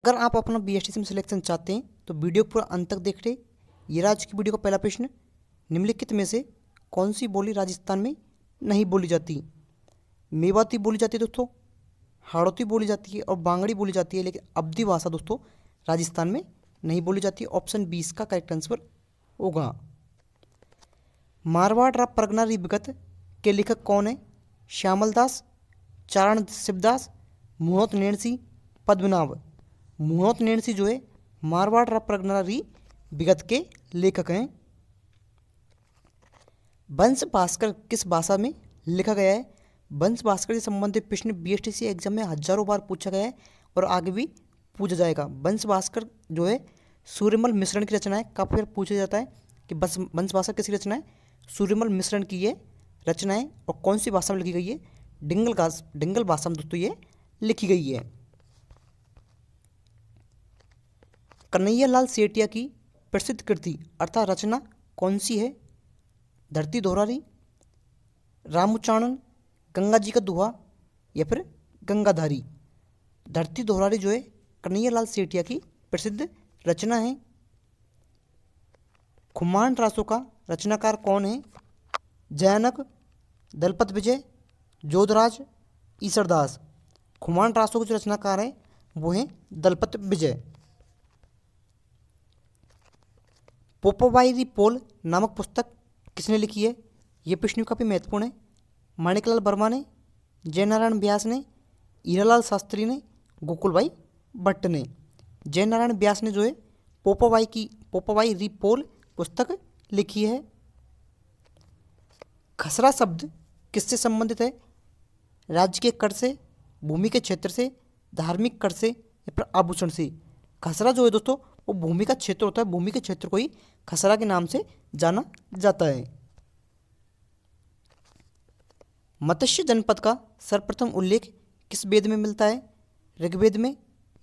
अगर आप अपना बीएसटीसी में सिलेक्शन चाहते हैं तो वीडियो पूरा अंत तक देख रहे। ये रहा आज की वीडियो का पहला प्रश्न। निम्नलिखित में से कौन सी बोली राजस्थान में नहीं बोली जाती? मेवाती बोली जाती है दोस्तों, हाड़ौती बोली जाती है और बांगड़ी बोली जाती है, लेकिन अवधी भाषा दोस्तों राजस्थान में नहीं बोली जाती। ऑप्शन 20 का करेक्ट आंसर होगा। मारवाड़ रा परगना री विगत के लेखक कौन है? श्यामल दास, चारण शिवदास, मुहूर्त नैणसी, पद्मनाभ। मुहूर्त नैणसी जो है मारवाड़ रा परगना री विगत के लेखक हैं। वंश भास्कर किस भाषा में लिखा गया है? वंश भास्कर से संबंधित प्रश्न बीएसटीसी एग्जाम में हजारों बार पूछा गया है और आगे भी पूछा जाएगा। वंश भास्कर जो है सूर्यमल मिश्रण की रचना है। काफ़ी बार पूछा जाता है कि बस वंश भास्कर किसकी रचना है? सूर्यमल मिश्रण की ये रचना है। और कौन सी भाषा में लिखी गई है? डिंगल भाषा में दोस्तों ये लिखी गई है। कन्हैयालाल सेठिया की प्रसिद्ध कृति अर्थात रचना कौन सी है? धरती दोहरारी, रामुचानन, गंगा जी का दुहा या फिर गंगाधारी। धरती दोहरारी जो है कन्हैयालाल सेठिया की प्रसिद्ध रचना है। खुमान रासों का रचनाकार कौन है? जयानक, दलपत विजय, जोधराज, ईसरदास। खुमान रासों के जो रचनाकार हैं वो हैं दलपत विजय। पोपाबाई री पोल नामक पुस्तक किसने लिखी है? ये प्रश्न काफ़ी महत्वपूर्ण है। माणिकलाल वर्मा ने, जयनारायण व्यास ने, हीरालाल शास्त्री ने, गोकुलभाई भट्ट ने। जयनारायण व्यास ने जो है पोपाबाई री पोल पुस्तक लिखी है। खसरा शब्द किससे संबंधित है? राज्य के कर से, भूमि के क्षेत्र से, धार्मिक कर से या फिर आभूषण से। खसरा जो है दोस्तों वो भूमि का क्षेत्र होता है। भूमि के क्षेत्र को ही खसरा के नाम से जाना जाता है। मत्स्य जनपद का सर्वप्रथम उल्लेख किस वेद में मिलता है? ऋग्वेद में,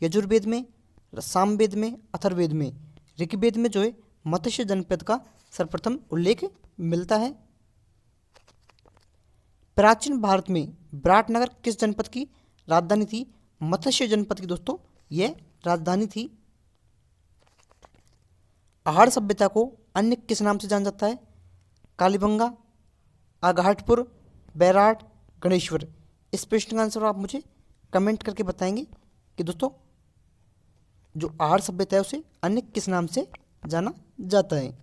यजुर्वेद में, सामवेद में, अथर्ववेद में। ऋग्वेद में जो है मत्स्य जनपद का सर्वप्रथम उल्लेख मिलता है। प्राचीन भारत में विराटनगर किस जनपद की राजधानी थी? मत्स्य जनपद की दोस्तों यह राजधानी थी। आहड़ सभ्यता को अन्य किस नाम से जाना जाता है? कालीबंगा, आघाटपुर, बैराट, गणेश्वर। इस प्रश्न का आंसर आप मुझे कमेंट करके बताएंगे कि दोस्तों जो आहड़ सभ्यता है उसे अन्य किस नाम से जाना जाता है।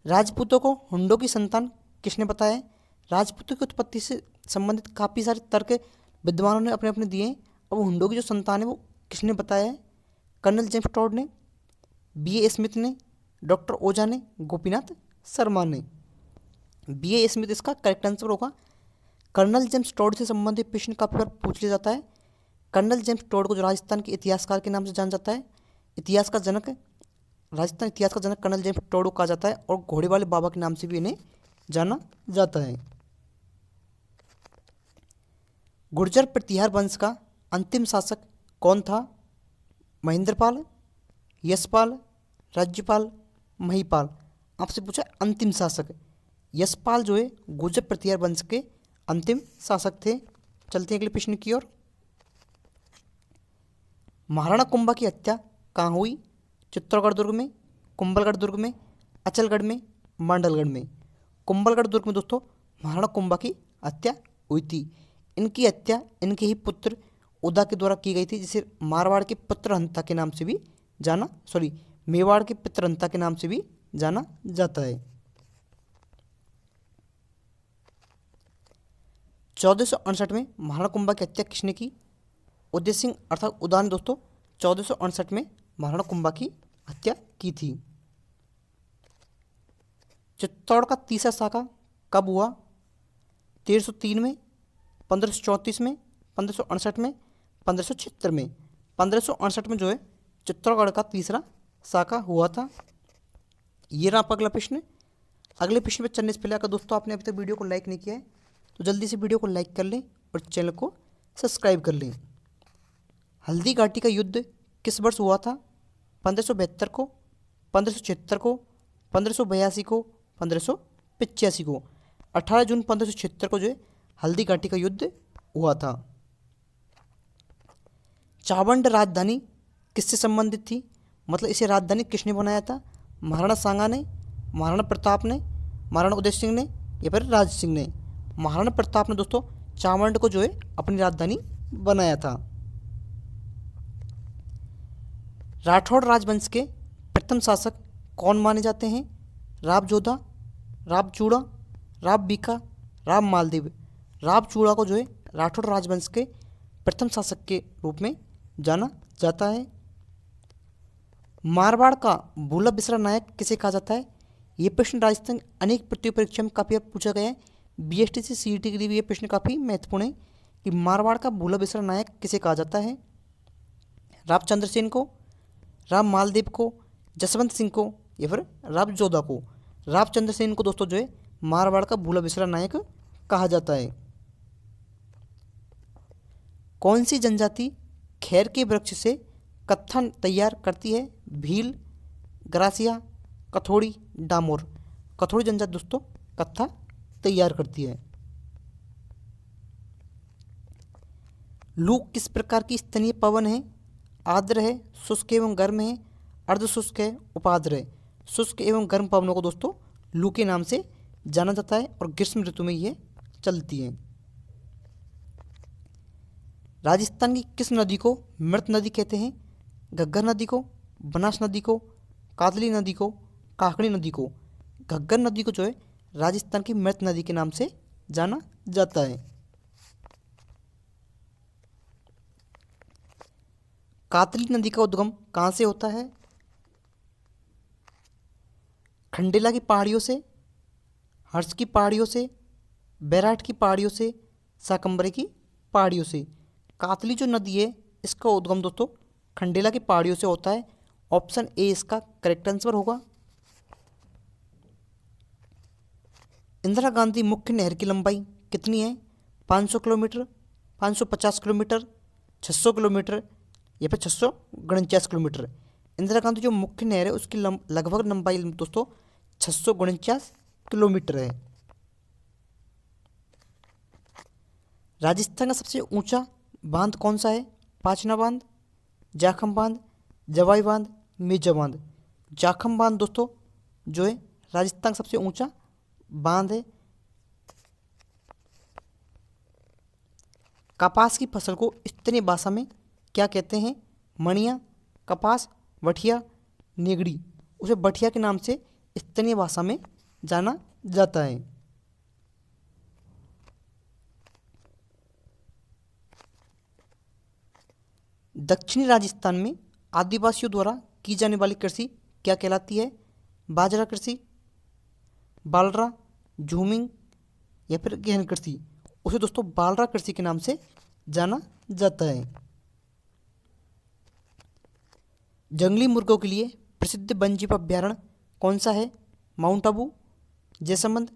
राजपूतों को हुंडों की संतान किसने बताया है? राजपूतों की उत्पत्ति से संबंधित काफ़ी सारे तर्क विद्वानों ने अपने अपने दिए हैं। अब हुंडों की जो संतान है वो किसने बताया है? कर्नल जेम्स टॉड ने, बी.ए. स्मिथ ने, डॉक्टर ओझा ने, गोपीनाथ शर्मा ने। बी.ए. स्मिथ इसका करेक्ट आंसर होगा। कर्नल जेम्स टॉड से संबंधित प्रश्न काफ़ी बार पूछ लिया जाता है। कर्नल जेम्स टॉड को जो राजस्थान के इतिहासकार के नाम से जाना जाता है, इतिहास का जनक, राजस्थान इतिहास का जनक कर्नल जेम्स टॉड को कहा जाता है और घोड़े वाले बाबा के नाम से भी इन्हें जाना जाता है। गुर्जर प्रतिहार वंश का अंतिम शासक कौन था? महेंद्रपाल, यशपाल, राज्यपाल, महिपाल। आपसे पूछा अंतिम शासक। यशपाल जो है गुर्जर प्रतिहार वंश के अंतिम शासक थे। चलते हैं अगले प्रश्न की ओर। महाराणा कुंभा की हत्या कहाँ हुई? चित्तौड़गढ़ दुर्ग में, कुंभलगढ़ दुर्ग में, अचलगढ़ में, मांडलगढ़ में। कुंभलगढ़ दुर्ग में दोस्तों महाराणा कुंभा की हत्या हुई थी। इनकी हत्या इनके ही पुत्र उदा के द्वारा की गई थी, जिसे मारवाड़ के पुत्रहंता के नाम से भी मेवाड़ के पुत्रहंता के नाम से भी जाना जाता है। 1468 में महाराणा कुंभा की हत्या किसने की? उदय सिंह अर्थात उदा ने दोस्तों 1468 में महाराणा कुंभा की हत्या की थी। चित्तौड़ का तीसरा शाखा कब हुआ? 1303 में, 1534 में, 1568 में, 1576 में। 1568 में जो है चित्तौड़गढ़ का तीसरा शाखा हुआ था। ये रहा आपका अगला प्रश्न। अगले प्रश्न पर चलने से पहले अगर दोस्तों आपने अभी तक वीडियो को लाइक नहीं किया है तो जल्दी से वीडियो को लाइक कर लें और चैनल को सब्सक्राइब कर लें। हल्दी घाटी का युद्ध किस वर्ष हुआ था? 1572 को, 1576 को, 1582 को, 1585 को। 18 जून 1576 को जो है हल्दी घाटी का युद्ध हुआ था। चावंड राजधानी किससे संबंधित थी, मतलब इसे राजधानी किसने बनाया था, महाराणा सांगा ने, महाराणा प्रताप ने, महाराणा उदय सिंह ने या फिर राज सिंह ने। महाराणा प्रताप ने दोस्तों चावंड को जो है अपनी राजधानी बनाया था। राठौड़ राजवंश के प्रथम शासक कौन माने जाते हैं, राव जोधा, राव चूड़ा, राव बीका, राव मालदेव। राव चूड़ा को जो है राठौड़ राजवंश के प्रथम शासक के रूप में जाना जाता है। मारवाड़ का भूला बिसरा नायक किसे कहा जाता है, ये प्रश्न राजस्थान अनेक प्रतियोगी परीक्षा में काफ़ी पूछा गया है। बीएसटीसी सीईटी के लिए भी ये प्रश्न काफ़ी महत्वपूर्ण है कि मारवाड़ का भूला बिसरा नायक किसे कहा जाता है, राव चंद्रसेन को, राव मालदेव को, जसवंत सिंह को या फिर राव जोधा को। राव चंद्रसेन को दोस्तों जो है मारवाड़ का भूला बिसरा नायक कहा जाता है। कौन सी जनजाति खैर के वृक्ष से कत्था तैयार करती है, भील, ग्रासिया, कथोड़ी, डामोर। कथोड़ी जनजाति दोस्तों कत्था तैयार करती है। लू किस प्रकार की स्तनीय पवन है, आर्द्र है, शुष्क एवं गर्म है, अर्ध शुष्क है, उपाद्र है। शुष्क एवं गर्म पवनों को दोस्तों लू के नाम से जाना जाता है और ग्रीष्म ऋतु में ये चलती हैं। राजस्थान की किस नदी को मृत नदी कहते हैं, घग्गर नदी को, बनास नदी को, कादली नदी को, काकड़ी नदी को। घग्गर नदी को जो है राजस्थान की मृत नदी के नाम से जाना जाता है। कातली नदी का उद्गम कहाँ से होता है, खंडेला की पहाड़ियों से, हर्ष की पहाड़ियों से, बैराट की पहाड़ियों से, शाकंभरी की पहाड़ियों से। कातली जो नदी है इसका उद्गम दोस्तों खंडेला की पहाड़ियों से होता है। ऑप्शन ए इसका करेक्ट आंसर होगा। इंदिरा गांधी मुख्य नहर की लंबाई कितनी है, 500 किलोमीटर, 550 किलोमीटर, 600 किलोमीटर या फिर 649 किलोमीटर। इंदिरा गांधी जो मुख्य नहर है उसकी लगभग लंबाई दोस्तों 649 किलोमीटर है। राजस्थान का सबसे ऊंचा बांध कौन सा है, पाचना बांध, जाखम बांध, जवाई बांध, मेजा बांध। जाखम बांध दोस्तों जो है राजस्थान का सबसे ऊंचा बांध है। कपास की फसल को स्थानीय भाषा में क्या कहते हैं, मणिया, कपास, बठिया, नेगड़ी। उसे बठिया के नाम से स्थानीय भाषा में जाना जाता है। दक्षिणी राजस्थान में आदिवासियों द्वारा की जाने वाली कृषि क्या कहलाती है, बाजरा कृषि, बालरा, झूमिंग या फिर गहन कृषि। उसे दोस्तों बालरा कृषि के नाम से जाना जाता है। जंगली मुर्गों के लिए प्रसिद्ध वन्यजीव अभ्यारण्य कौन सा है, माउंट आबू, जैसलमेर,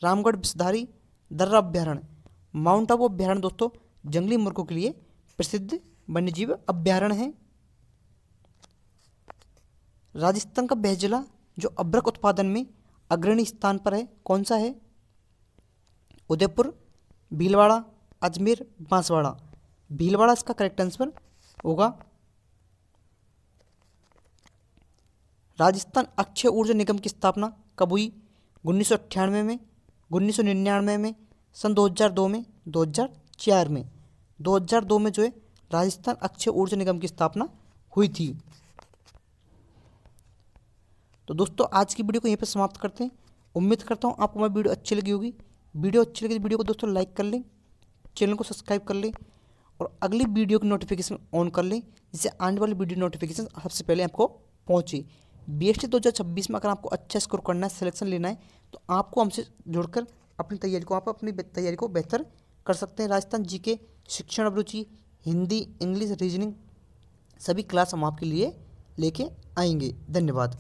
रामगढ़ विषधारी, दर्रा अभ्यारण्य। माउंट आबू अभ्यारण्य दोस्तों जंगली मुर्गों के लिए प्रसिद्ध वन्यजीव अभ्यारण्य है। राजस्थान का वह जिला जो अभ्रक उत्पादन में अग्रणी स्थान पर है कौन सा है, उदयपुर, भीलवाड़ा, अजमेर, बांसवाड़ा। भीलवाड़ा इसका करेक्ट आंसर होगा। राजस्थान अक्षय ऊर्जा निगम की स्थापना कब हुई, 1998 में, 1999 में, सन 2002 में, 2004 में। 2002 में जो है राजस्थान अक्षय ऊर्जा निगम की स्थापना हुई थी। तो दोस्तों आज की वीडियो को यहीं पर समाप्त करते हैं। उम्मीद करता हूँ आपको हमारी वीडियो अच्छी लगी होगी। वीडियो अच्छी लगी तो वीडियो को दोस्तों लाइक कर लें, चैनल को सब्सक्राइब कर लें और अगली वीडियो की नोटिफिकेशन ऑन कर लें, जिससे आने वाली वीडियो नोटिफिकेशन सबसे पहले आपको पहुँचे। बीएसटी 2026 में अगर आपको अच्छा स्कोर करना है, सिलेक्शन लेना है, तो आपको हमसे जुड़कर अपनी तैयारी को बेहतर कर सकते हैं। राजस्थान जीके, शिक्षण अभिरुचि, हिंदी, इंग्लिश, रीजनिंग सभी क्लास हम आपके लिए लेके आएंगे। धन्यवाद।